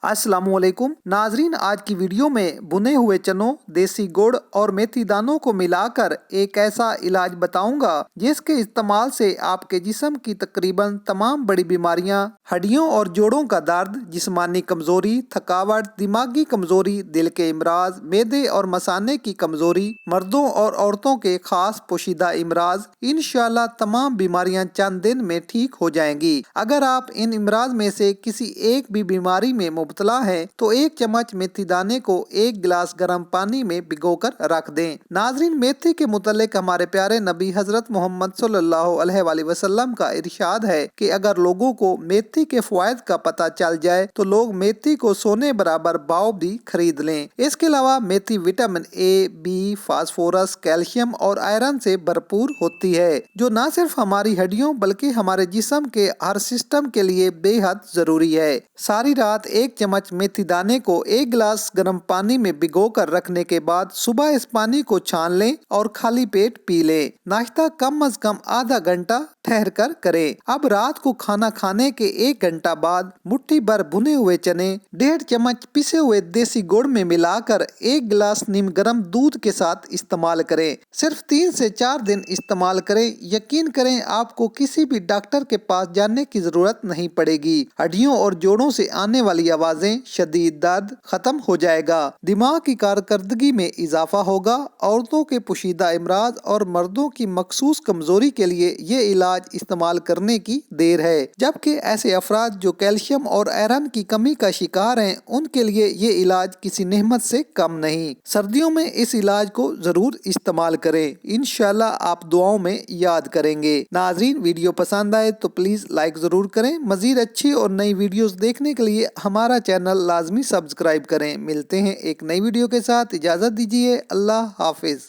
अस्सलाम वालेकुम नाजरीन, आज की वीडियो में भुने हुए चनों, देसी गुड़ और मेथी दानों को मिलाकर एक ऐसा इलाज बताऊंगा जिसके इस्तेमाल से आपके जिस्म की तकरीबन तमाम बड़ी बीमारियां, हड्डियों और जोड़ों का दर्द, जिस्मानी कमजोरी, थकावट, दिमागी कमजोरी, दिल के इमराज, मैदे और मसाने की कमजोरी, मर्दों और औरतों के खास पोशीदा इमराज, इंशाल्लाह तमाम बीमारियां चंद दिन में ठीक हो जाएंगी। अगर आप इन इमराज में से किसी एक भी बीमारी में मुब्तला है तो एक चम्मच मेथी दाने को एक गिलास गर्म पानी में भिगोकर रख दें। नाजरीन, मेथी के मुतल्लिक हमारे प्यारे नबी हजरत मोहम्मद सल्लल्लाहु अलैहि वसल्लम का इरशाद है कि अगर लोगों को मेथी के फवायद का पता चल जाए तो लोग मेथी को सोने बराबर भाव भी खरीद लें। इसके अलावा मेथी vitamin A, B, phosphorus, calcium और आयरन से भरपूर होती है, जो न सिर्फ हमारी हड्डियों बल्कि हमारे जिस्म के हर सिस्टम के लिए बेहद जरूरी है। सारी रात एक चम्मच मेथी दाने को एक गिलास गर्म पानी में भिगो कर रखने के बाद सुबह इस पानी को छान लें और खाली पेट पी लें। नाश्ता कम अज कम आधा घंटा ठहर कर करें। अब रात को खाना खाने के एक घंटा बाद मुट्ठी भर भुने हुए चने 1.5 चम्मच पिसे हुए देसी गुड़ में मिलाकर एक गिलास नीम गर्म दूध के साथ इस्तेमाल करें। सिर्फ 3 से 4 दिन इस्तेमाल करें। यकीन करें, आपको किसी भी डॉक्टर के पास जाने की जरूरत नहीं पड़ेगी। हड्डियों और जोड़ों से आने वाली आवाजें, शदीद दर्द खत्म हो जाएगा। दिमाग की कारकर्दगी में इजाफा होगा। औरतों के पोशीदा इमराज और मर्दों की मखसूस कमजोरी के लिए ये इलाज इस्तेमाल करने की देर है, जबकि ऐसे अफराद जो कैल्शियम और आयरन की कमी का शिकार हैं उनके लिए ये इलाज किसी नेमत से कम नहीं। सर्दियों में इस इलाज को जरूर इस्तेमाल करें। इंशाल्लाह आप दुआओं में याद करेंगे। नाजरीन, वीडियो पसंद आए तो प्लीज लाइक जरूर करें। मजीद अच्छी और नई वीडियोस देखने के लिए हमारा चैनल लाजमी सब्सक्राइब करें। मिलते हैं एक नई वीडियो के साथ। इजाजत दीजिए। अल्लाह हाफिज।